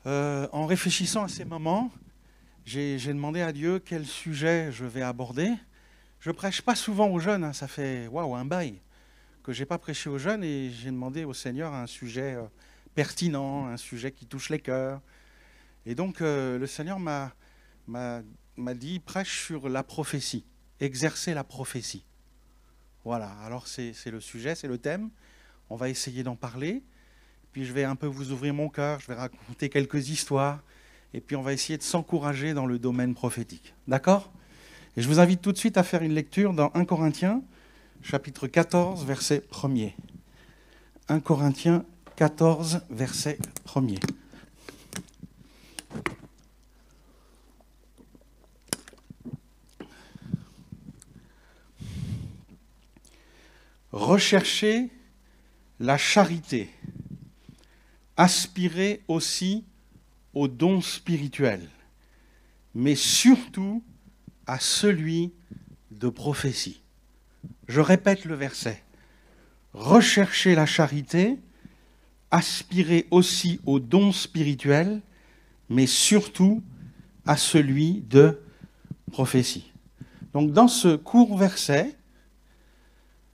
En réfléchissant à ces moments, j'ai demandé à Dieu quel sujet je vais aborder. Je prêche pas souvent aux jeunes, hein, ça fait waouh, un bail que j'ai pas prêché aux jeunes, et j'ai demandé au Seigneur un sujet pertinent, un sujet qui touche les cœurs. Et donc le Seigneur m'a dit prêche sur la prophétie, exercer la prophétie. Voilà, alors c'est le sujet, c'est le thème. On va essayer d'en parler. Puis je vais un peu vous ouvrir mon cœur, je vais raconter quelques histoires, et puis on va essayer de s'encourager dans le domaine prophétique. D'accord ? Et je vous invite tout de suite à faire une lecture dans 1 Corinthiens, chapitre 14, verset 1er. 1 Corinthiens 14, verset 1er. Recherchez la charité. Aspirez aussi aux dons spirituels, mais surtout à celui de prophétie. Je répète le verset. Recherchez la charité, aspirez aussi aux dons spirituels, mais surtout à celui de prophétie. Donc dans ce court verset,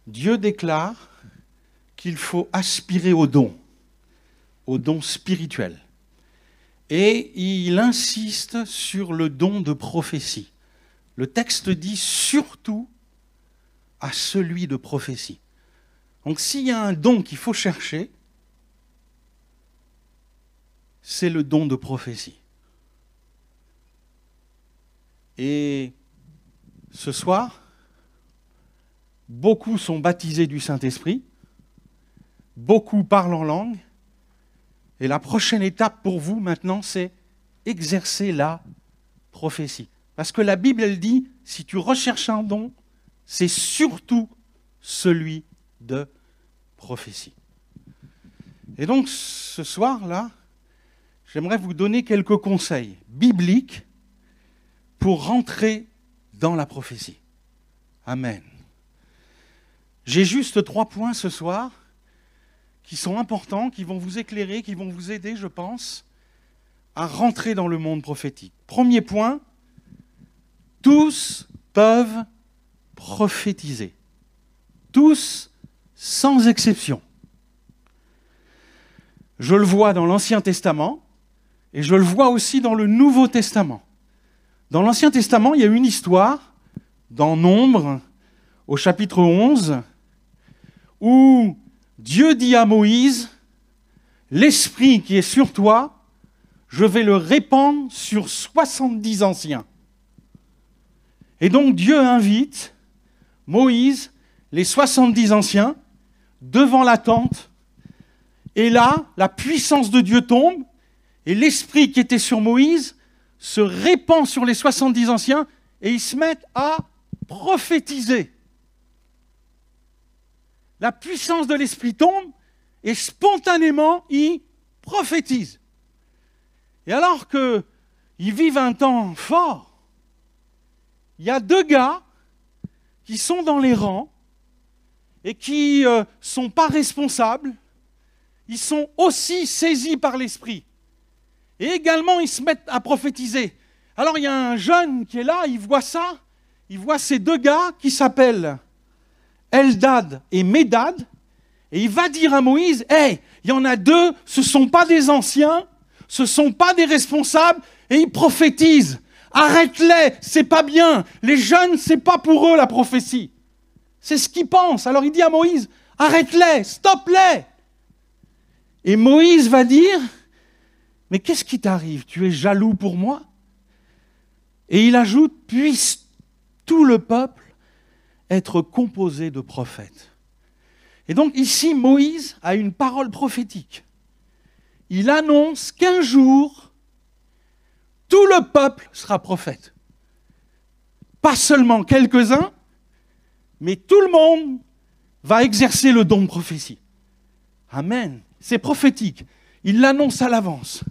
Dieu déclare qu'il faut aspirer aux dons spirituels. Et il insiste sur le don de prophétie. Le texte dit surtout à celui de prophétie. Donc s'il y a un don qu'il faut chercher, c'est le don de prophétie. Et ce soir, beaucoup sont baptisés du Saint-Esprit, beaucoup parlent en langue, et la prochaine étape pour vous maintenant, c'est exercer la prophétie. Parce que la Bible, elle dit, si tu recherches un don, c'est surtout celui de prophétie. Et donc, ce soir-là, j'aimerais vous donner quelques conseils bibliques pour rentrer dans la prophétie. Amen. J'ai juste 3 points ce soir qui sont importants, qui vont vous éclairer, qui vont vous aider, je pense, à rentrer dans le monde prophétique. Premier point, tous peuvent prophétiser. Tous, sans exception. Je le vois dans l'Ancien Testament et je le vois aussi dans le Nouveau Testament. Dans l'Ancien Testament, il y a une histoire, dans Nombre, au chapitre 11, où Dieu dit à Moïse, « L'esprit qui est sur toi, je vais le répandre sur 70 anciens. » Et donc Dieu invite Moïse, les 70 anciens, devant la tente. Et là, la puissance de Dieu tombe, et l'esprit qui était sur Moïse se répand sur les 70 anciens, et ils se mettent à prophétiser. La puissance de l'esprit tombe, et spontanément, ils prophétisent. Et alors qu'ils vivent un temps fort, il y a 2 gars qui sont dans les rangs et qui ne sont pas responsables. Ils sont aussi saisis par l'esprit. Et également, ils se mettent à prophétiser. Alors, il y a un jeune qui est là, il voit ça. Il voit ces 2 gars qui s'appellent Eldad et Médad. Et il va dire à Moïse, « Hey, il y en a 2, ce ne sont pas des anciens, ce ne sont pas des responsables, et ils prophétisent. Arrête-les, c'est pas bien. Les jeunes, c'est pas pour eux la prophétie. » C'est ce qu'ils pensent. Alors il dit à Moïse, « Arrête-les, stoppe-les. » Et Moïse va dire, « Mais qu'est-ce qui t'arrive? Tu es jaloux pour moi ?» Et il ajoute, « Puisse tout le peuple être composé de prophètes. » Et donc ici, Moïse a une parole prophétique. Il annonce qu'un jour, tout le peuple sera prophète. Pas seulement quelques-uns, mais tout le monde va exercer le don de prophétie. Amen. C'est prophétique. Il l'annonce à l'avance.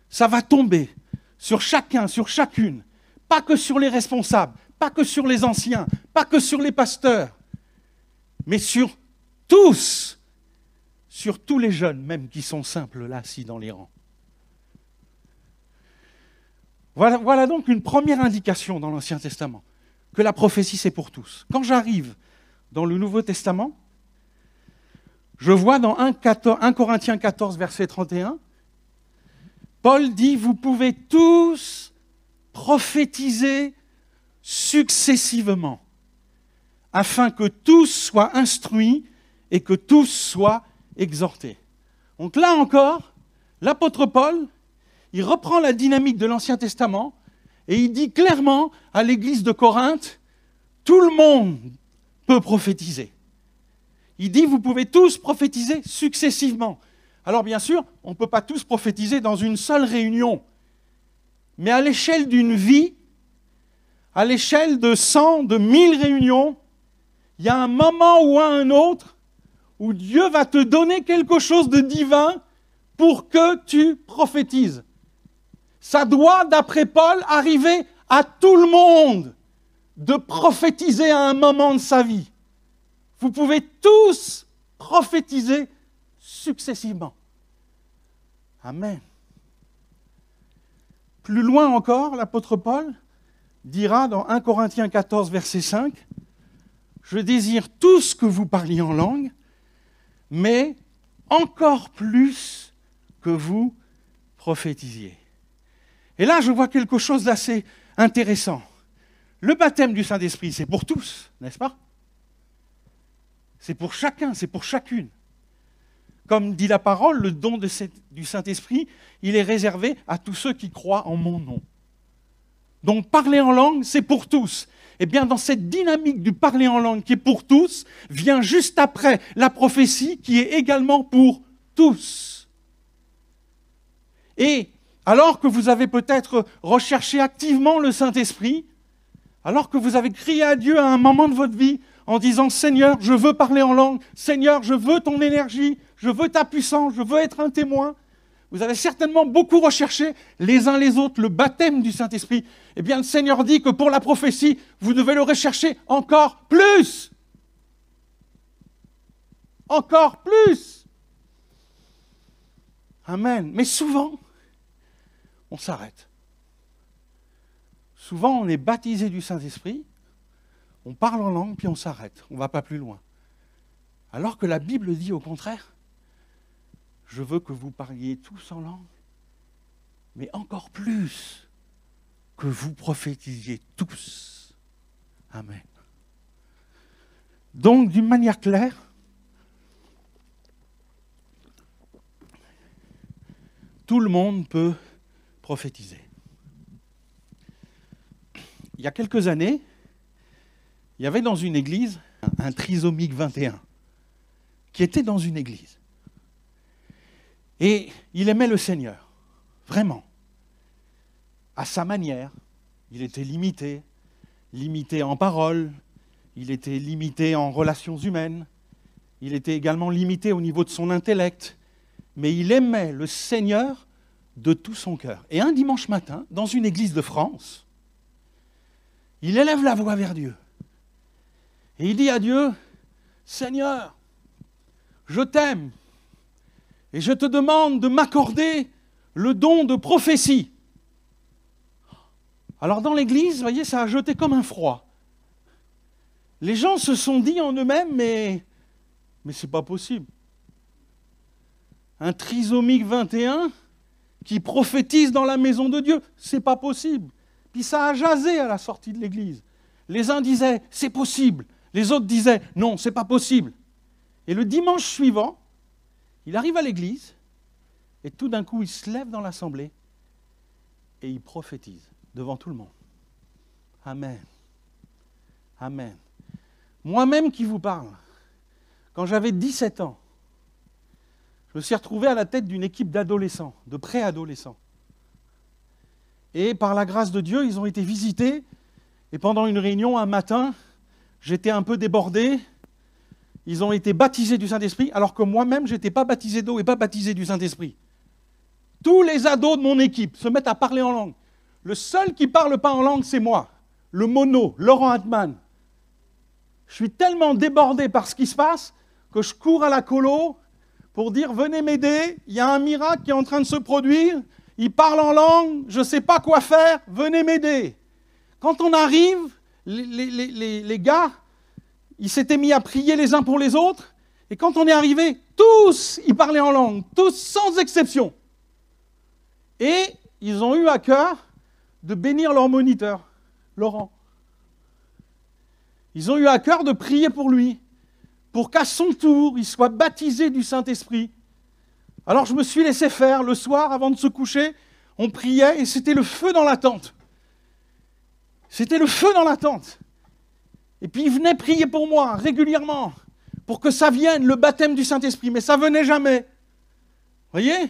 Ça va tomber sur chacun, sur chacune. Pas que sur les responsables, pas que sur les anciens, pas que sur les pasteurs, mais sur tous les jeunes, même qui sont simples là, assis dans les rangs. Voilà donc une première indication dans l'Ancien Testament, que la prophétie c'est pour tous. Quand j'arrive dans le Nouveau Testament, je vois dans 1 Corinthiens 14, verset 31, Paul dit « Vous pouvez tous prophétiser successivement, afin que tous soient instruits et que tous soient exhortés. » Donc là encore, l'apôtre Paul, il reprend la dynamique de l'Ancien Testament et il dit clairement à l'église de Corinthe, tout le monde peut prophétiser. Il dit, vous pouvez tous prophétiser successivement. Alors bien sûr, on ne peut pas tous prophétiser dans une seule réunion, mais à l'échelle d'une vie, à l'échelle de 100, de 1000 réunions, il y a un moment ou un autre où Dieu va te donner quelque chose de divin pour que tu prophétises. Ça doit, d'après Paul, arriver à tout le monde de prophétiser à un moment de sa vie. Vous pouvez tous prophétiser successivement. Amen. Plus loin encore, l'apôtre Paul dira dans 1 Corinthiens 14, verset 5, « Je désire tous que vous parliez en langue, mais encore plus que vous prophétisiez. » Et là, je vois quelque chose d'assez intéressant. Le baptême du Saint-Esprit, c'est pour tous, n'est-ce pas? C'est pour chacun, c'est pour chacune. Comme dit la parole, le don du Saint-Esprit, il est réservé à tous ceux qui croient en mon nom. Donc parler en langue, c'est pour tous. Eh bien, dans cette dynamique du parler en langue qui est pour tous, vient juste après la prophétie qui est également pour tous. Et alors que vous avez peut-être recherché activement le Saint-Esprit, alors que vous avez crié à Dieu à un moment de votre vie en disant « Seigneur, je veux parler en langue, Seigneur, je veux ton énergie, je veux ta puissance, je veux être un témoin », vous avez certainement beaucoup recherché les uns les autres le baptême du Saint-Esprit. Eh bien, le Seigneur dit que pour la prophétie, vous devez le rechercher encore plus. Encore plus. Amen. Mais souvent, on s'arrête. Souvent, on est baptisé du Saint-Esprit, on parle en langue, puis on s'arrête. On ne va pas plus loin. Alors que la Bible dit au contraire, je veux que vous parliez tous en langue, mais encore plus que vous prophétisiez tous. Amen. Donc, d'une manière claire, tout le monde peut prophétiser. Il y a quelques années, il y avait dans une église un trisomique 21 qui était dans une église. Et il aimait le Seigneur, vraiment. À sa manière, il était limité en parole, il était limité en relations humaines, il était également limité au niveau de son intellect, mais il aimait le Seigneur de tout son cœur. Et un dimanche matin, dans une église de France, il élève la voix vers Dieu. Et il dit à Dieu, « Seigneur, je t'aime. Et je te demande de m'accorder le don de prophétie. » Alors dans l'église, vous voyez, ça a jeté comme un froid. Les gens se sont dit en eux-mêmes, mais c'est pas possible. Un trisomique 21 qui prophétise dans la maison de Dieu, c'est pas possible. Puis ça a jasé à la sortie de l'église. Les uns disaient, c'est possible. Les autres disaient, non, c'est pas possible. Et le dimanche suivant, il arrive à l'église, et tout d'un coup, il se lève dans l'assemblée, et il prophétise devant tout le monde. Amen. Amen. Moi-même qui vous parle, quand j'avais 17 ans, je me suis retrouvé à la tête d'une équipe d'adolescents, de préadolescents. Et par la grâce de Dieu, ils ont été visités, et pendant une réunion, un matin, j'étais un peu débordé. Ils ont été baptisés du Saint-Esprit, alors que moi-même, je n'étais pas baptisé d'eau et pas baptisé du Saint-Esprit. Tous les ados de mon équipe se mettent à parler en langue. Le seul qui ne parle pas en langue, c'est moi, le mono, Laurent Hartmann. Je suis tellement débordé par ce qui se passe que je cours à la colo pour dire « Venez m'aider, il y a un miracle qui est en train de se produire. il parle en langue, je ne sais pas quoi faire, venez m'aider. Quand on arrive, les gars, ils s'étaient mis à prier les uns pour les autres, et quand on est arrivé, tous, ils parlaient en langue, tous sans exception. Et ils ont eu à cœur de bénir leur moniteur, Laurent. Ils ont eu à cœur de prier pour lui, pour qu'à son tour, il soit baptisé du Saint-Esprit. Alors je me suis laissé faire. Le soir, avant de se coucher, on priait et c'était le feu dans la tente. C'était le feu dans la tente. Et puis il venait prier pour moi régulièrement, pour que ça vienne, le baptême du Saint-Esprit. Mais ça venait jamais. Vous voyez ?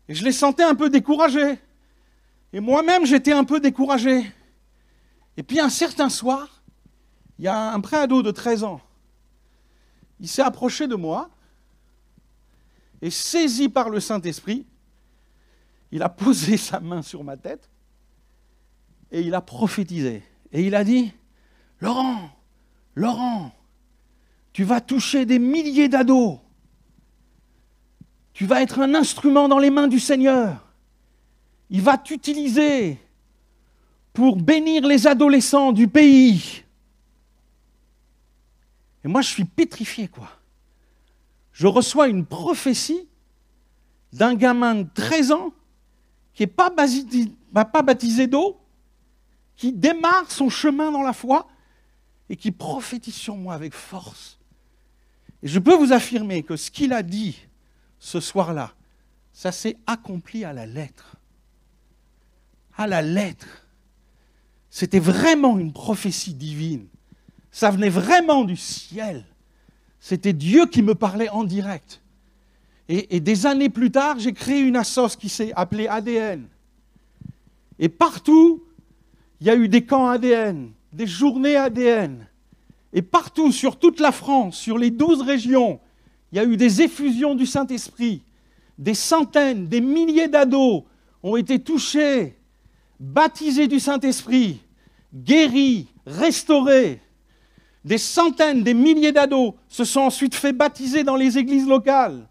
Et je les sentais un peu découragés. Et moi-même, j'étais un peu découragé. Et puis un certain soir, il y a un préado de 13 ans. Il s'est approché de moi et saisi par le Saint-Esprit, il a posé sa main sur ma tête et il a prophétisé. Et il a dit, Laurent, tu vas toucher des milliers d'ados. Tu vas être un instrument dans les mains du Seigneur. Il va t'utiliser pour bénir les adolescents du pays. Et moi, je suis pétrifié, quoi. Je reçois une prophétie d'un gamin de 13 ans qui n'est pas baptisé d'eau, qui démarre son chemin dans la foi et qui prophétise sur moi avec force. Et je peux vous affirmer que ce qu'il a dit ce soir-là, ça s'est accompli à la lettre. À la lettre. C'était vraiment une prophétie divine. Ça venait vraiment du ciel. C'était Dieu qui me parlait en direct. Et des années plus tard, j'ai créé une assoce qui s'est appelée ADN. Et partout, il y a eu des camps ADN, des journées ADN. Et partout, sur toute la France, sur les 12 régions, il y a eu des effusions du Saint-Esprit. Des centaines, des milliers d'ados ont été touchés, baptisés du Saint-Esprit, guéris, restaurés. Des centaines, des milliers d'ados se sont ensuite fait baptiser dans les églises locales.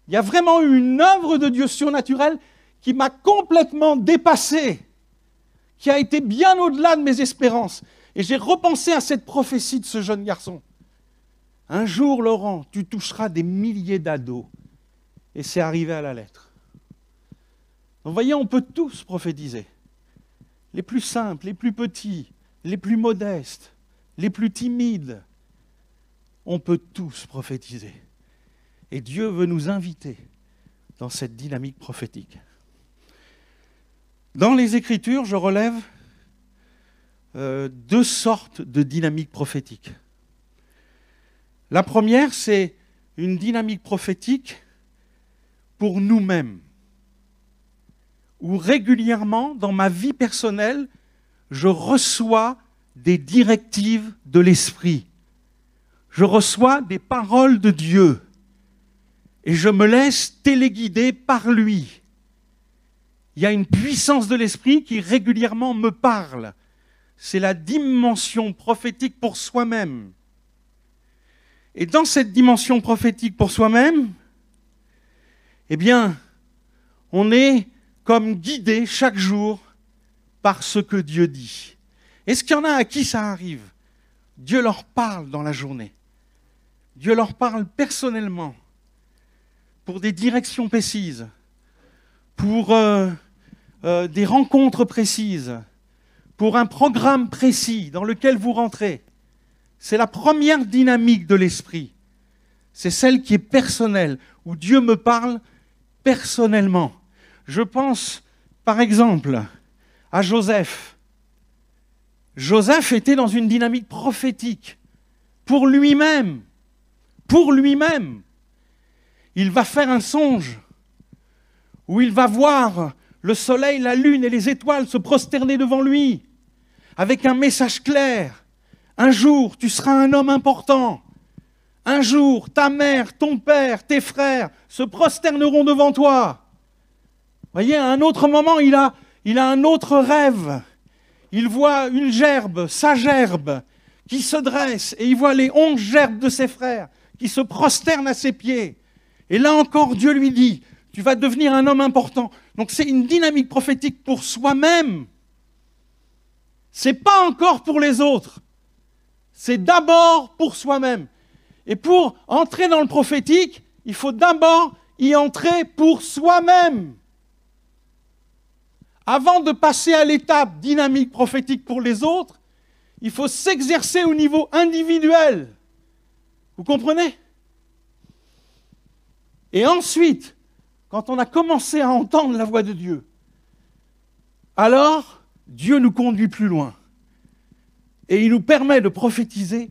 Il y a vraiment eu une œuvre de Dieu surnaturelle qui m'a complètement dépassé, qui a été bien au-delà de mes espérances. Et j'ai repensé à cette prophétie de ce jeune garçon. Un jour, Laurent, tu toucheras des milliers d'ados. Et c'est arrivé à la lettre. Donc, vous voyez, on peut tous prophétiser. Les plus simples, les plus petits, les plus modestes, les plus timides, on peut tous prophétiser. Et Dieu veut nous inviter dans cette dynamique prophétique. Dans les Écritures, je relève deux sortes de dynamiques prophétiques. La première, c'est une dynamique prophétique pour nous-mêmes, où régulièrement, dans ma vie personnelle, je reçois des directives de l'Esprit. Je reçois des paroles de Dieu et je me laisse téléguider par lui. Il y a une puissance de l'Esprit qui régulièrement me parle. C'est la dimension prophétique pour soi-même. Et dans cette dimension prophétique pour soi-même, eh bien, on est comme guidé chaque jour par ce que Dieu dit. Est-ce qu'il y en a à qui ça arrive ? Dieu leur parle dans la journée. Dieu leur parle personnellement, pour des directions précises, pour des rencontres précises, pour un programme précis dans lequel vous rentrez. C'est la première dynamique de l'esprit. C'est celle qui est personnelle, où Dieu me parle personnellement. Je pense, par exemple, à Joseph. Joseph était dans une dynamique prophétique pour lui-même. Pour lui-même. Il va faire un songe où il va voir le soleil, la lune et les étoiles se prosterner devant lui avec un message clair. Un jour, tu seras un homme important. Un jour, ta mère, ton père, tes frères se prosterneront devant toi. Vous voyez, à un autre moment, il a un autre rêve. Il voit une gerbe, sa gerbe, qui se dresse, et il voit les 11 gerbes de ses frères qui se prosternent à ses pieds. Et là encore, Dieu lui dit, Tu vas devenir un homme important. Donc c'est une dynamique prophétique pour soi-même. C'est pas encore pour les autres. C'est d'abord pour soi-même. Et pour entrer dans le prophétique, il faut d'abord y entrer pour soi-même. Avant de passer à l'étape dynamique prophétique pour les autres, il faut s'exercer au niveau individuel. Vous comprenez? Et ensuite, quand on a commencé à entendre la voix de Dieu, alors Dieu nous conduit plus loin. Et il nous permet de prophétiser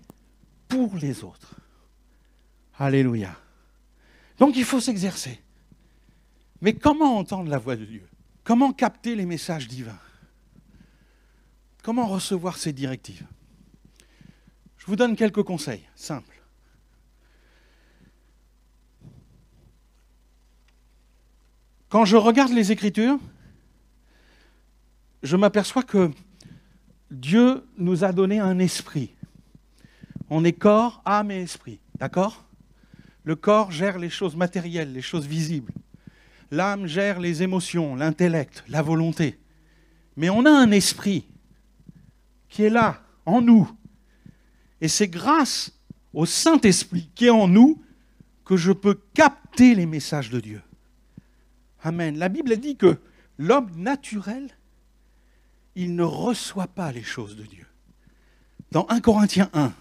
pour les autres. Alléluia. Donc il faut s'exercer. Mais comment entendre la voix de Dieu? Comment capter les messages divins? Comment recevoir ces directives? Je vous donne quelques conseils simples. Quand je regarde les Écritures, je m'aperçois que Dieu nous a donné un esprit. On est corps, âme et esprit, d'accord? Le corps gère les choses matérielles, les choses visibles. L'âme gère les émotions, l'intellect, la volonté. Mais on a un esprit qui est là, en nous. Et c'est grâce au Saint-Esprit qui est en nous que je peux capter les messages de Dieu. Amen. La Bible dit que l'homme naturel, il ne reçoit pas les choses de Dieu. Dans 1 Corinthiens 1,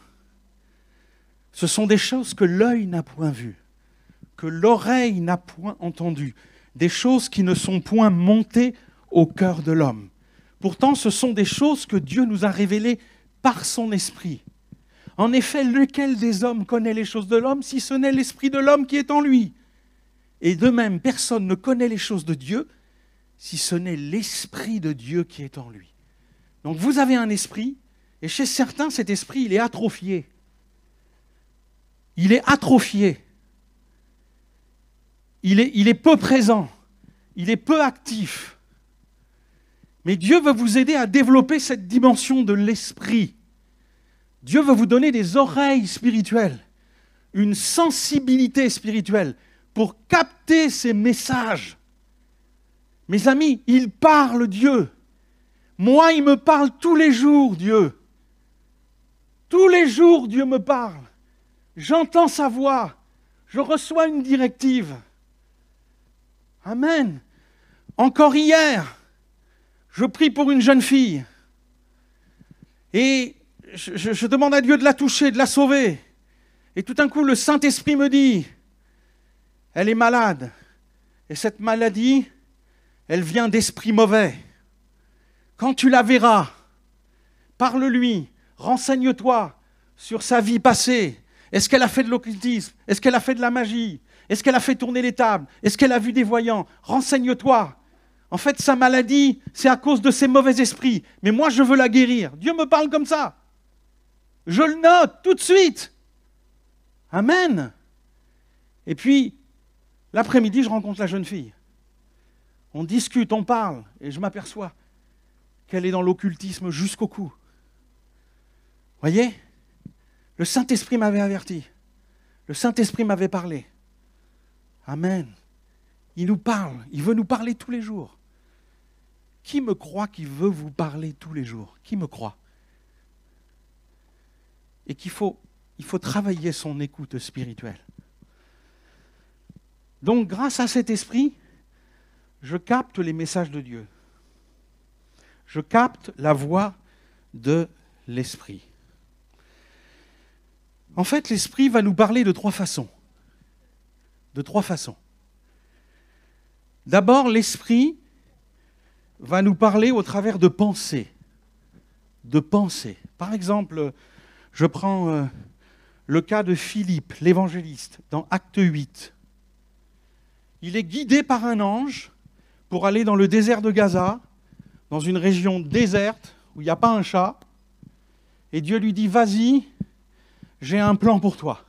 ce sont des choses que l'œil n'a point vues, que l'oreille n'a point entendues, des choses qui ne sont point montées au cœur de l'homme. Pourtant, ce sont des choses que Dieu nous a révélées par son esprit. En effet, lequel des hommes connaît les choses de l'homme, si ce n'est l'esprit de l'homme qui est en lui? Et de même, personne ne connaît les choses de Dieu, si ce n'est l'esprit de Dieu qui est en lui. Donc vous avez un esprit, et chez certains, cet esprit, il est atrophié. Il est atrophié. Il est peu présent. Il est peu actif. Mais Dieu veut vous aider à développer cette dimension de l'esprit. Dieu veut vous donner des oreilles spirituelles, une sensibilité spirituelle pour capter ces messages. Mes amis, il parle Dieu. Moi, il me parle tous les jours, Dieu. Tous les jours, Dieu me parle. J'entends sa voix. Je reçois une directive. Amen. Encore hier, je prie pour une jeune fille. Et je demande à Dieu de la toucher, de la sauver. Et tout d'un coup, le Saint-Esprit me dit, elle est malade. Et cette maladie, elle vient d'esprits mauvais. Quand tu la verras, parle-lui, renseigne-toi sur sa vie passée. Est-ce qu'elle a fait de l'occultisme? Est-ce qu'elle a fait de la magie? Est-ce qu'elle a fait tourner les tables? Est-ce qu'elle a vu des voyants? Renseigne-toi. En fait, sa maladie, c'est à cause de ses mauvais esprits. Mais moi, je veux la guérir. Dieu me parle comme ça. Je le note tout de suite. Amen. Et puis, l'après-midi, je rencontre la jeune fille. On discute, on parle, et je m'aperçois qu'elle est dans l'occultisme jusqu'au cou. Voyez? Le Saint-Esprit m'avait averti. Le Saint-Esprit m'avait parlé. Amen. Il nous parle. Il veut nous parler tous les jours. Qui me croit qu'il veut vous parler tous les jours? Qui me croit? Et il faut travailler son écoute spirituelle. Donc, grâce à cet esprit, je capte les messages de Dieu. Je capte la voix de l'esprit. En fait, l'esprit va nous parler de trois façons. De trois façons. D'abord, l'esprit va nous parler au travers de pensées. De pensées. Par exemple, je prends le cas de Philippe, l'évangéliste, dans Acte 8. Il est guidé par un ange pour aller dans le désert de Gaza, dans une région déserte où il n'y a pas un chat. Et Dieu lui dit, vas-y, j'ai un plan pour toi.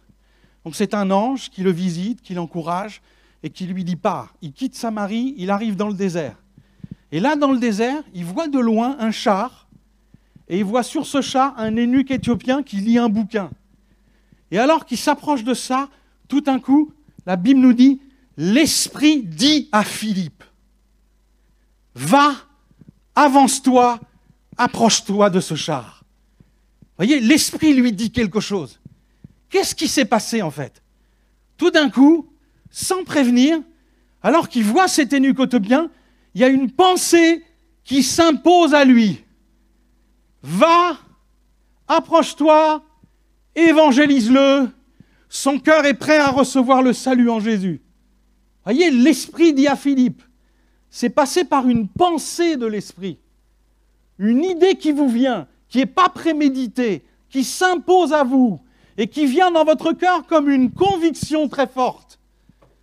Donc c'est un ange qui le visite, qui l'encourage et qui lui dit pars. Il quitte Samarie, il arrive dans le désert. Et là, dans le désert, il voit de loin un char et il voit sur ce char un eunuque éthiopien qui lit un bouquin. Et alors qu'il s'approche de ça, tout d'un coup, la Bible nous dit, l'Esprit dit à Philippe, va, avance-toi, approche-toi de ce char. Vous voyez, l'Esprit lui dit quelque chose. Qu'est-ce qui s'est passé en fait? Tout d'un coup, sans prévenir, alors qu'il voit cet eunuque éthiopien, il y a une pensée qui s'impose à lui. Va, approche-toi, évangélise-le, son cœur est prêt à recevoir le salut en Jésus. Voyez, l'Esprit dit à Philippe, c'est passé par une pensée de l'Esprit, une idée qui vous vient, qui n'est pas préméditée, qui s'impose à vous et qui vient dans votre cœur comme une conviction très forte.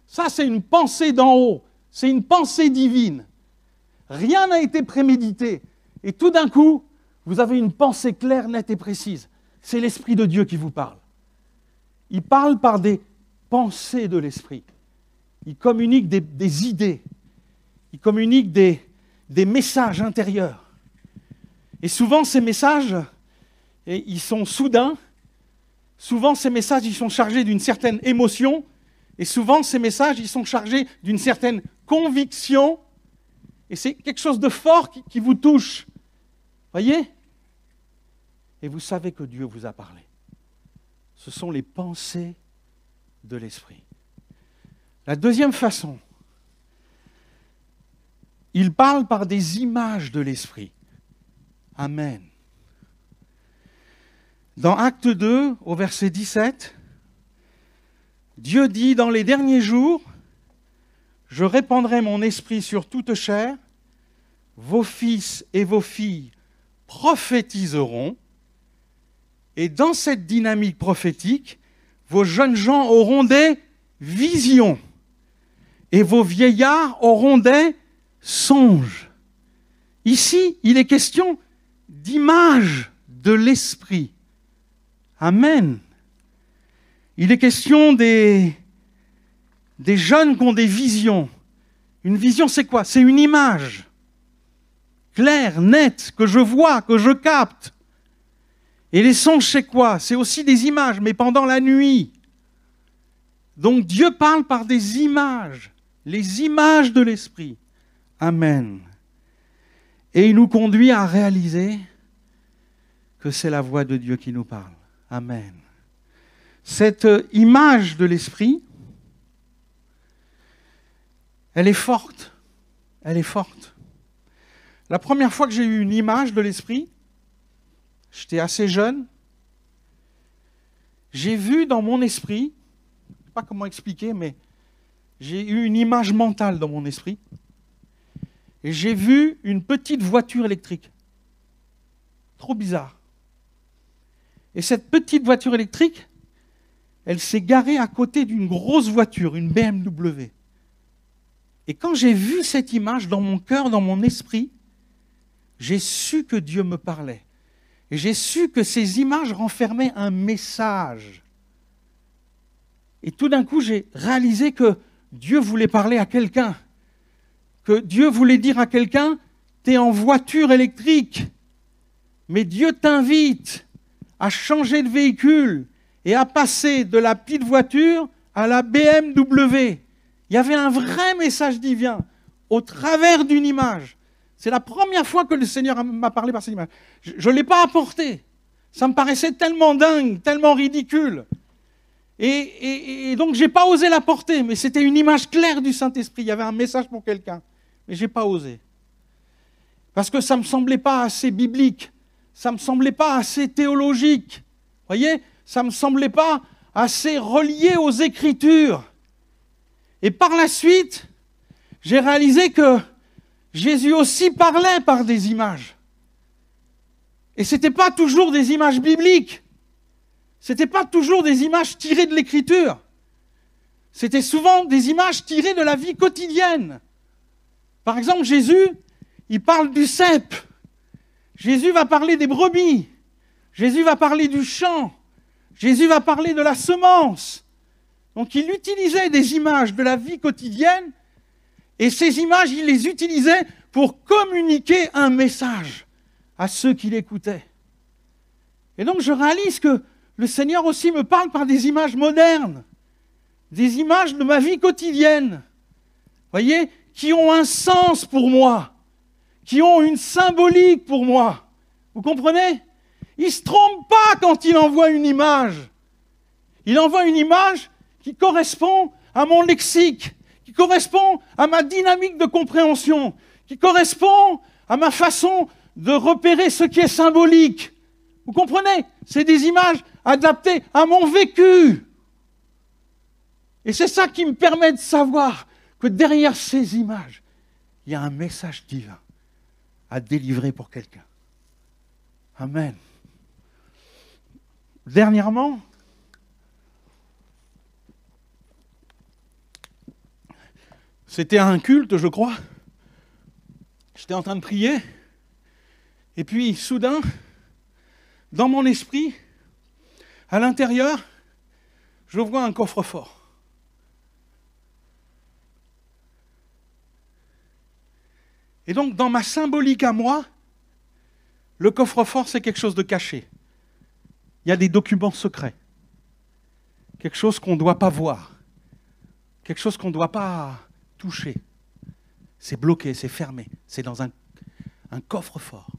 Ça, c'est une pensée d'en haut, c'est une pensée divine. Rien n'a été prémédité. Et tout d'un coup, vous avez une pensée claire, nette et précise. C'est l'Esprit de Dieu qui vous parle. Il parle par des pensées de l'Esprit. Il communique des idées. Il communique des messages intérieurs. Et souvent, ces messages, ils sont soudains. Souvent, ces messages, ils sont chargés d'une certaine émotion. Et souvent, ces messages, ils sont chargés d'une certaine conviction. Et c'est quelque chose de fort qui vous touche. Voyez? Et vous savez que Dieu vous a parlé. Ce sont les pensées de l'Esprit. La deuxième façon, il parle par des images de l'Esprit. Amen. Dans Acte 2, au verset 17, Dieu dit, dans les derniers jours, je répandrai mon esprit sur toute chair, vos fils et vos filles prophétiseront, et dans cette dynamique prophétique, vos jeunes gens auront des visions, et vos vieillards auront des songes. Ici, il est question d'image de l'esprit. Amen. Il est question des jeunes qui ont des visions. Une vision, c'est quoi? C'est une image claire, nette, que je vois, que je capte. Et les songes, c'est quoi? C'est aussi des images, mais pendant la nuit. Donc Dieu parle par des images, les images de l'esprit. Amen. Et il nous conduit à réaliser que c'est la voix de Dieu qui nous parle. Amen. Cette image de l'esprit, elle est forte. Elle est forte. La première fois que j'ai eu une image de l'esprit, j'étais assez jeune, j'ai vu dans mon esprit, je ne sais pas comment expliquer, mais j'ai eu une image mentale dans mon esprit, et j'ai vu une petite voiture électrique. Trop bizarre. Et cette petite voiture électrique, elle s'est garée à côté d'une grosse voiture, une BMW. Et quand j'ai vu cette image dans mon cœur, dans mon esprit, j'ai su que Dieu me parlait. Et j'ai su que ces images renfermaient un message. Et tout d'un coup, j'ai réalisé que Dieu voulait parler à quelqu'un. Que Dieu voulait dire à quelqu'un, tu es en voiture électrique, mais Dieu t'invite à changer de véhicule et à passer de la petite voiture à la BMW. Il y avait un vrai message divin au travers d'une image. C'est la première fois que le Seigneur m'a parlé par cette image. Je ne l'ai pas apporté. Ça me paraissait tellement dingue, tellement ridicule. Et donc, je n'ai pas osé l'apporter, mais c'était une image claire du Saint-Esprit. Il y avait un message pour quelqu'un, mais je n'ai pas osé. Parce que ça ne me semblait pas assez biblique, ça ne me semblait pas assez théologique. Vous voyez, ça ne me semblait pas assez relié aux Écritures. Et par la suite, j'ai réalisé que Jésus aussi parlait par des images. Et ce n'était pas toujours des images bibliques. Ce n'était pas toujours des images tirées de l'Écriture. C'était souvent des images tirées de la vie quotidienne. Par exemple, Jésus, il parle du cep. Jésus va parler des brebis. Jésus va parler du champ. Jésus va parler de la semence. Donc il utilisait des images de la vie quotidienne et ces images, il les utilisait pour communiquer un message à ceux qui l'écoutaient. Et donc je réalise que le Seigneur aussi me parle par des images modernes, des images de ma vie quotidienne, voyez, qui ont un sens pour moi, qui ont une symbolique pour moi. Vous comprenez? Il ne se trompe pas quand il envoie une image. Il envoie une image qui correspond à mon lexique, qui correspond à ma dynamique de compréhension, qui correspond à ma façon de repérer ce qui est symbolique. Vous comprenez? C'est des images adaptées à mon vécu. Et c'est ça qui me permet de savoir que derrière ces images, il y a un message divin à délivrer pour quelqu'un. Amen. Dernièrement, c'était un culte, je crois. J'étais en train de prier. Et puis, soudain, dans mon esprit, à l'intérieur, je vois un coffre-fort. Et donc, dans ma symbolique à moi, le coffre-fort, c'est quelque chose de caché. Il y a des documents secrets. Quelque chose qu'on ne doit pas voir. Quelque chose qu'on ne doit pas toucher. C'est bloqué, c'est fermé. C'est dans un coffre-fort.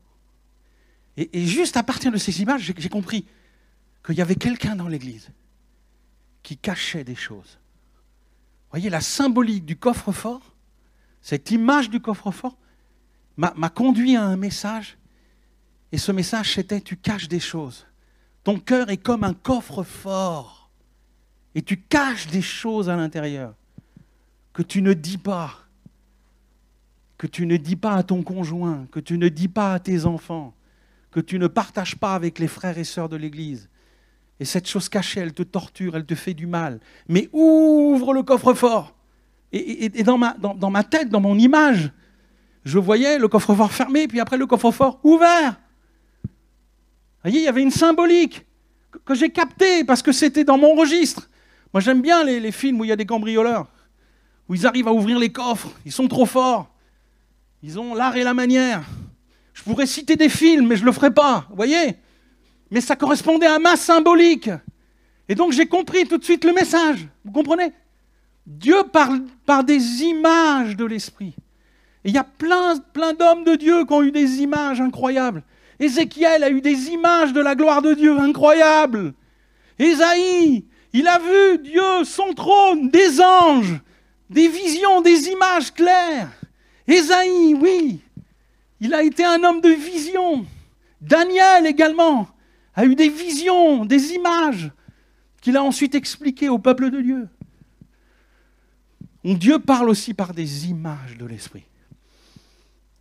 Et juste à partir de ces images, j'ai compris qu'il y avait quelqu'un dans l'Église qui cachait des choses. Vous voyez, la symbolique du coffre-fort, cette image du coffre-fort, m'a conduit à un message. Et ce message, c'était « Tu caches des choses. Ton cœur est comme un coffre-fort. Et tu caches des choses à l'intérieur que tu ne dis pas. Que tu ne dis pas à ton conjoint, que tu ne dis pas à tes enfants, que tu ne partages pas avec les frères et sœurs de l'Église. Et cette chose cachée, elle te torture, elle te fait du mal. Mais ouvre le coffre-fort. Et dans ma tête, dans mon image, je voyais le coffre-fort fermé, puis après le coffre-fort ouvert. Vous voyez, il y avait une symbolique que j'ai captée parce que c'était dans mon registre. Moi, j'aime bien les films où il y a des cambrioleurs, où ils arrivent à ouvrir les coffres. Ils sont trop forts. Ils ont l'art et la manière. Je pourrais citer des films, mais je ne le ferai pas. Vous voyez? Mais ça correspondait à ma symbolique. Et donc, j'ai compris tout de suite le message. Vous comprenez? Dieu parle par des images de l'esprit. Et il y a plein d'hommes de Dieu qui ont eu des images incroyables. Ézéchiel a eu des images de la gloire de Dieu incroyables. Ésaïe, il a vu Dieu, son trône, des anges, des visions, des images claires. Ésaïe, oui, il a été un homme de vision. Daniel également a eu des visions, des images qu'il a ensuite expliquées au peuple de Dieu. Donc Dieu parle aussi par des images de l'esprit.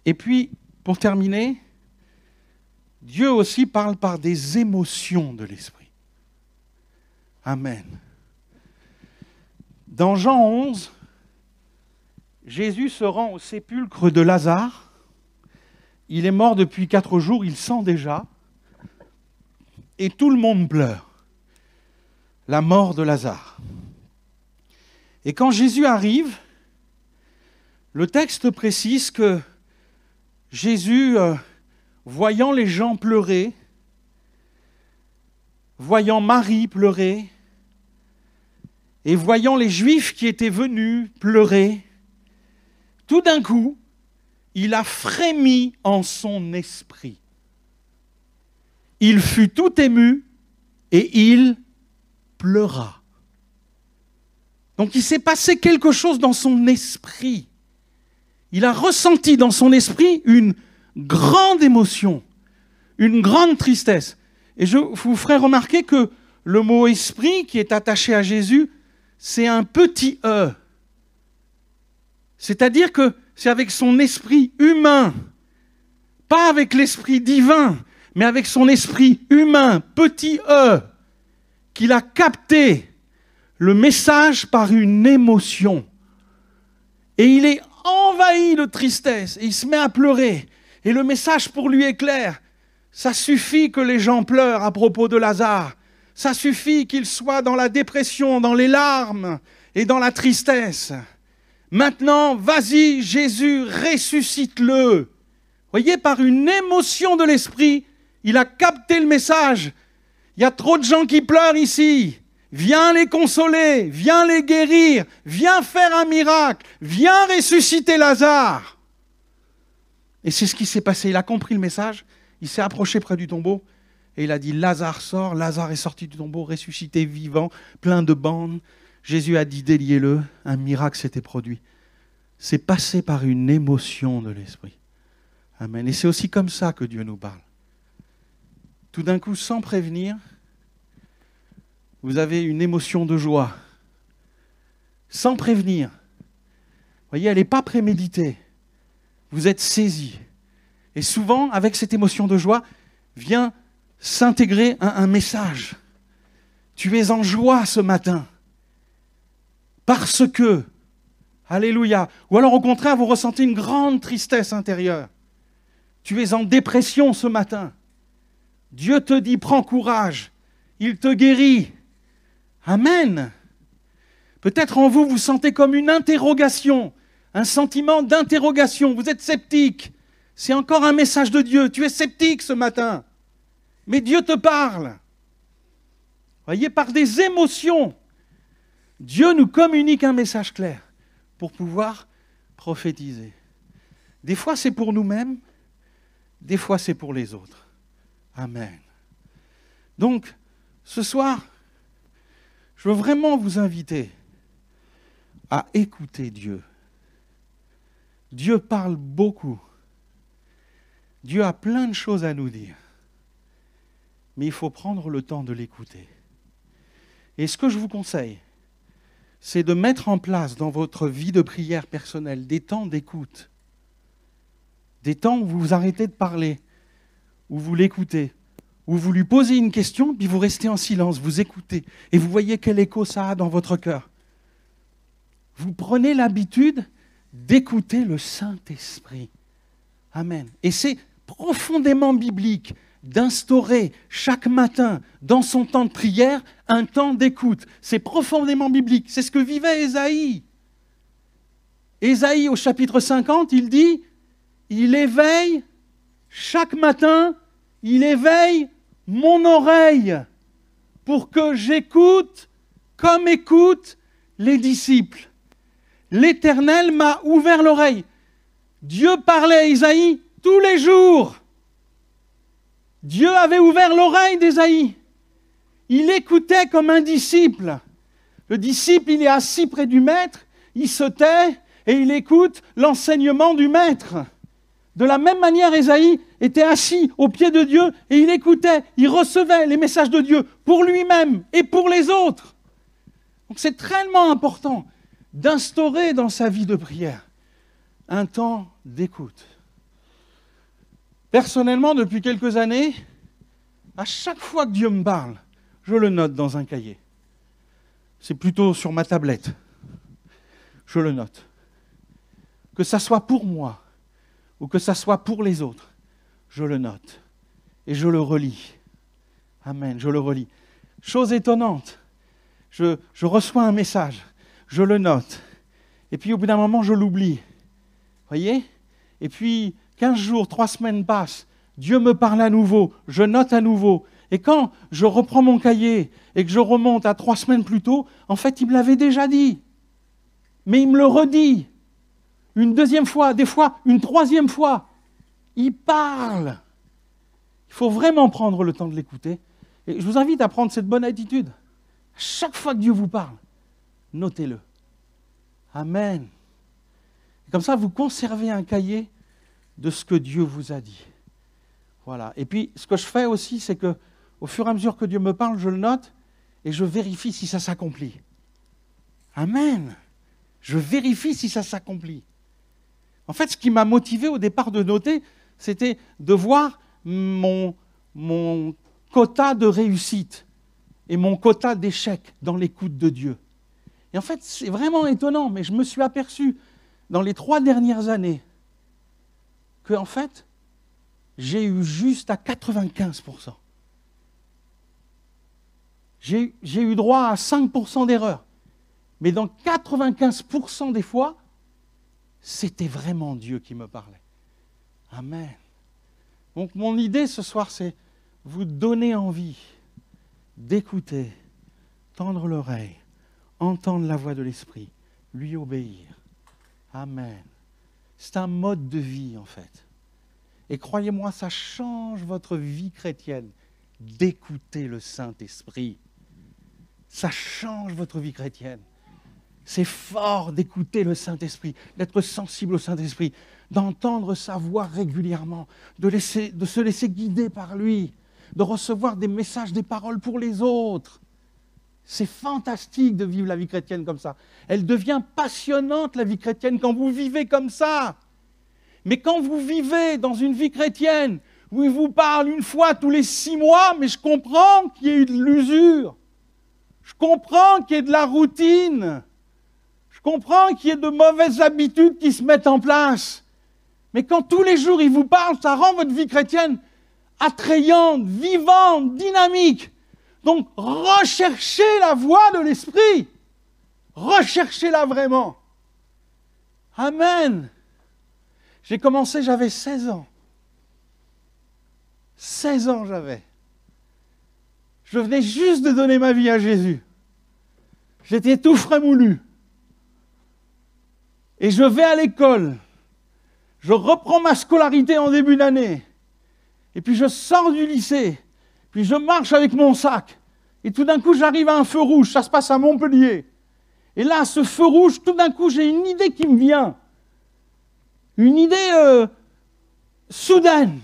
Et puis, pour terminer, Dieu aussi parle par des émotions de l'esprit. Amen. Dans Jean 11, Jésus se rend au sépulcre de Lazare. Il est mort depuis 4 jours, il sent déjà. Et tout le monde pleure. La mort de Lazare. Et quand Jésus arrive, le texte précise que Jésus, voyant les gens pleurer, voyant Marie pleurer, et voyant les Juifs qui étaient venus pleurer, tout d'un coup, il a frémi en son esprit. Il fut tout ému et il pleura. Donc il s'est passé quelque chose dans son esprit. Il a ressenti dans son esprit une grande émotion, une grande tristesse. Et je vous ferai remarquer que le mot « esprit » qui est attaché à Jésus, c'est un petit « e ». C'est-à-dire que c'est avec son esprit humain, pas avec l'esprit divin, mais avec son esprit humain, petit « e », qu'il a capté le message par une émotion. Et il est envahi de tristesse, et il se met à pleurer. Et le message pour lui est clair. Ça suffit que les gens pleurent à propos de Lazare. Ça suffit qu'ils soient dans la dépression, dans les larmes et dans la tristesse. Maintenant, vas-y, Jésus, ressuscite-le. Voyez, par une émotion de l'esprit, il a capté le message. Il y a trop de gens qui pleurent ici. viens les consoler, viens les guérir, viens faire un miracle, viens ressusciter Lazare. Et c'est ce qui s'est passé. Il a compris le message, il s'est approché près du tombeau et il a dit, Lazare sort, Lazare est sorti du tombeau, ressuscité, vivant, plein de bandes. Jésus a dit, déliez-le, un miracle s'était produit. C'est passé par une émotion de l'esprit. Amen. Et c'est aussi comme ça que Dieu nous parle. Tout d'un coup, sans prévenir, vous avez une émotion de joie. Sans prévenir. Vous voyez, elle n'est pas préméditée. Vous êtes saisi. Et souvent, avec cette émotion de joie, vient s'intégrer un message. Tu es en joie ce matin. Parce que, alléluia. Ou alors au contraire, vous ressentez une grande tristesse intérieure. Tu es en dépression ce matin. Dieu te dit, prends courage. Il te guérit. Amen. Peut-être en vous, vous sentez comme une interrogation, un sentiment d'interrogation. Vous êtes sceptique. C'est encore un message de Dieu. Tu es sceptique ce matin. Mais Dieu te parle. Voyez, par des émotions, Dieu nous communique un message clair pour pouvoir prophétiser. Des fois, c'est pour nous-mêmes, des fois, c'est pour les autres. Amen. Donc, ce soir, je veux vraiment vous inviter à écouter Dieu. Dieu parle beaucoup. Dieu a plein de choses à nous dire. Mais il faut prendre le temps de l'écouter. Et ce que je vous conseille, c'est de mettre en place dans votre vie de prière personnelle des temps d'écoute. Des temps où vous vous arrêtez de parler, où vous l'écoutez, où vous lui posez une question, puis vous restez en silence, vous écoutez, et vous voyez quel écho ça a dans votre cœur. Vous prenez l'habitude d'écouter le Saint-Esprit. Amen. Et c'est profondément biblique d'instaurer chaque matin, dans son temps de prière, un temps d'écoute. C'est profondément biblique. C'est ce que vivait Ésaïe. Ésaïe, au chapitre 50, il dit, il éveille, chaque matin, il éveille mon oreille pour que j'écoute comme écoutent les disciples. L'Éternel m'a ouvert l'oreille. Dieu parlait à Ésaïe tous les jours. Dieu avait ouvert l'oreille d'Ésaïe. Il écoutait comme un disciple. Le disciple, il est assis près du maître, il se tait et il écoute l'enseignement du maître. De la même manière, Ésaïe était assis au pied de Dieu et il écoutait, il recevait les messages de Dieu pour lui-même et pour les autres. Donc c'est tellement important d'instaurer dans sa vie de prière un temps d'écoute. Personnellement, depuis quelques années, à chaque fois que Dieu me parle, je le note dans un cahier. C'est plutôt sur ma tablette. Je le note. Que ça soit pour moi ou que ça soit pour les autres, je le note. Et je le relis. Amen, je le relis. Chose étonnante, je reçois un message, je le note. Et puis au bout d'un moment, je l'oublie. Voyez ? Et puis 15 jours, 3 semaines passent, Dieu me parle à nouveau, je note à nouveau. Et quand je reprends mon cahier et que je remonte à 3 semaines plus tôt, en fait, il me l'avait déjà dit. Mais il me le redit. Une deuxième fois, des fois, une troisième fois. Il parle. Il faut vraiment prendre le temps de l'écouter. Et je vous invite à prendre cette bonne attitude. Chaque fois que Dieu vous parle, notez-le. Amen. Et comme ça, vous conservez un cahier de ce que Dieu vous a dit. Voilà. Et puis, ce que je fais aussi, c'est que au fur et à mesure que Dieu me parle, je le note et je vérifie si ça s'accomplit. Amen. Je vérifie si ça s'accomplit. En fait, ce qui m'a motivé au départ de noter, c'était de voir mon quota de réussite et mon quota d'échec dans l'écoute de Dieu. Et en fait, c'est vraiment étonnant, mais je me suis aperçu dans les 3 dernières années que, en fait, j'ai eu juste à 95%. J'ai eu droit à 5% d'erreurs. Mais dans 95% des fois, c'était vraiment Dieu qui me parlait. Amen. Donc mon idée ce soir, c'est vous donner envie d'écouter tendre l'oreille, entendre la voix de l'Esprit, lui obéir. Amen. C'est un mode de vie, en fait. Et croyez-moi, ça change votre vie chrétienne d'écouter le Saint-Esprit. Ça change votre vie chrétienne. C'est fort d'écouter le Saint-Esprit, d'être sensible au Saint-Esprit, d'entendre sa voix régulièrement, de se laisser guider par lui, de recevoir des messages, des paroles pour les autres. C'est fantastique de vivre la vie chrétienne comme ça. Elle devient passionnante, la vie chrétienne, quand vous vivez comme ça. Mais quand vous vivez dans une vie chrétienne où il vous parle une fois tous les 6 mois, mais je comprends qu'il y ait eu de l'usure. Je comprends qu'il y ait de la routine. Je comprends qu'il y ait de mauvaises habitudes qui se mettent en place. Mais quand tous les jours il vous parle, ça rend votre vie chrétienne attrayante, vivante, dynamique. Donc, recherchez la voix de l'Esprit. Recherchez-la vraiment. Amen. J'ai commencé, j'avais 16 ans. 16 ans j'avais. Je venais juste de donner ma vie à Jésus. J'étais tout frais moulu. Et je vais à l'école. Je reprends ma scolarité en début d'année. Et puis je sors du lycée. Puis je marche avec mon sac. Et tout d'un coup, j'arrive à un feu rouge. Ça se passe à Montpellier. Et là, ce feu rouge, tout d'un coup, j'ai une idée qui me vient. Une idée soudaine.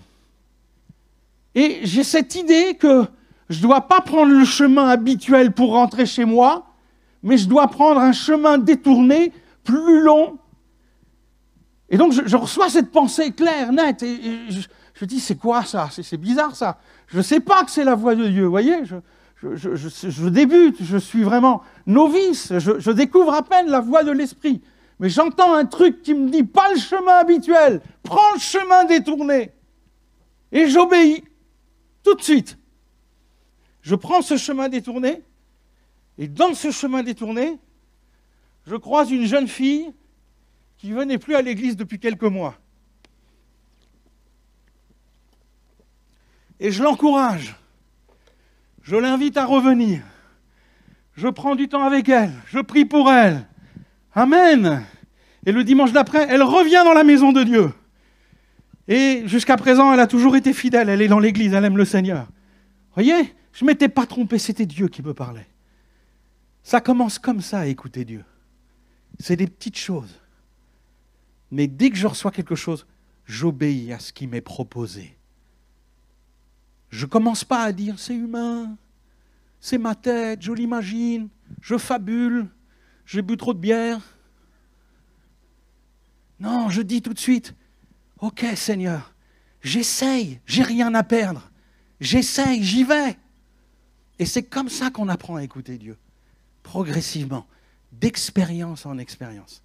Et j'ai cette idée que je ne dois pas prendre le chemin habituel pour rentrer chez moi, mais je dois prendre un chemin détourné, plus long. Et donc, je reçois cette pensée claire, nette. Et je dis, c'est quoi ça? C'est bizarre ça. Je ne sais pas que c'est la voix de Dieu, vous voyez, je débute, je suis vraiment novice, je découvre à peine la voix de l'Esprit. Mais j'entends un truc qui me dit, pas le chemin habituel, prends le chemin détourné. Et j'obéis, tout de suite. Je prends ce chemin détourné, et dans ce chemin détourné, je croise une jeune fille qui ne venait plus à l'église depuis quelques mois. Et je l'encourage. Je l'invite à revenir. Je prends du temps avec elle. Je prie pour elle. Amen. Et le dimanche d'après, elle revient dans la maison de Dieu. Et jusqu'à présent, elle a toujours été fidèle. Elle est dans l'église, elle aime le Seigneur. Voyez, je ne m'étais pas trompé, c'était Dieu qui me parlait. Ça commence comme ça à écouter Dieu. C'est des petites choses. Mais dès que je reçois quelque chose, j'obéis à ce qui m'est proposé. Je ne commence pas à dire, c'est humain, c'est ma tête, je l'imagine, je fabule, j'ai bu trop de bière. Non, je dis tout de suite, ok Seigneur, j'essaye, j'ai rien à perdre, j'essaye, j'y vais. Et c'est comme ça qu'on apprend à écouter Dieu, progressivement, d'expérience en expérience.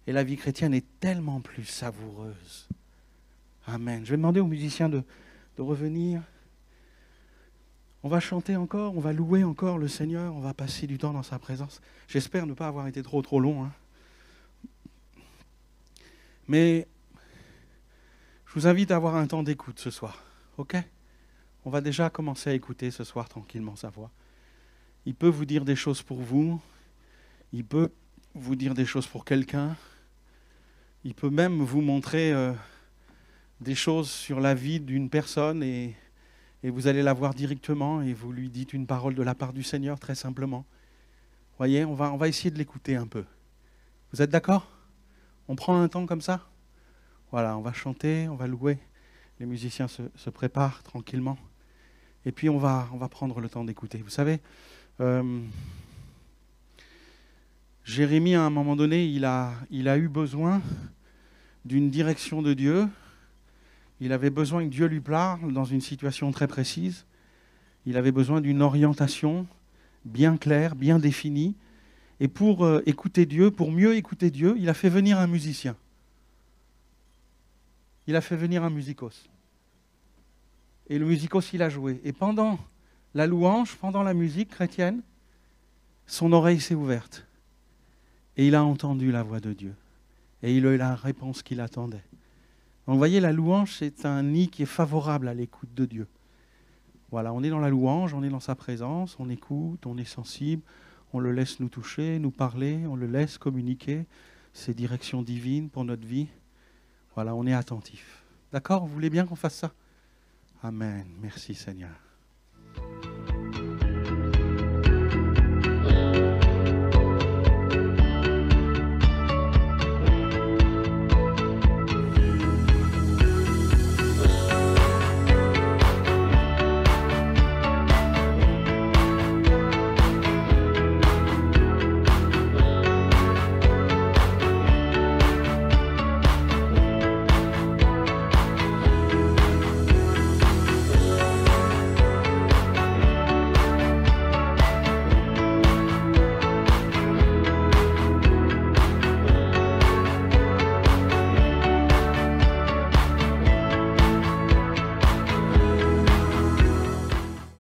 Et la vie chrétienne est tellement plus savoureuse. Amen. Je vais demander aux musiciens de revenir. On va chanter encore, on va louer encore le Seigneur, on va passer du temps dans sa présence. J'espère ne pas avoir été trop long. Mais je vous invite à avoir un temps d'écoute ce soir. Ok? On va déjà commencer à écouter ce soir tranquillement sa voix. Il peut vous dire des choses pour vous. Il peut vous dire des choses pour quelqu'un. Il peut même vous montrer des choses sur la vie d'une personne et vous allez la voir directement et vous lui dites une parole de la part du Seigneur très simplement. Voyez, on va essayer de l'écouter un peu. Vous êtes d'accord? On prend un temps comme ça? Voilà, on va chanter, on va louer. Les musiciens se préparent tranquillement. Et puis on va prendre le temps d'écouter. Vous savez, Jérémie, à un moment donné, il a eu besoin d'une direction de Dieu. Il avait besoin que Dieu lui parle dans une situation très précise. Il avait besoin d'une orientation bien claire, bien définie. Et pour écouter Dieu, pour mieux écouter Dieu, il a fait venir un musicien. Il a fait venir un musicos. Et le musicos, il a joué. Et pendant la louange, pendant la musique chrétienne, son oreille s'est ouverte. Et il a entendu la voix de Dieu. Et il a eu la réponse qu'il attendait. Donc vous voyez, la louange, c'est un nid qui est favorable à l'écoute de Dieu. Voilà, on est dans la louange, on est dans sa présence, on écoute, on est sensible, on le laisse nous toucher, nous parler, on le laisse communiquer ses directions divines pour notre vie. Voilà, on est attentif. D'accord? Vous voulez bien qu'on fasse ça? Amen. Merci Seigneur.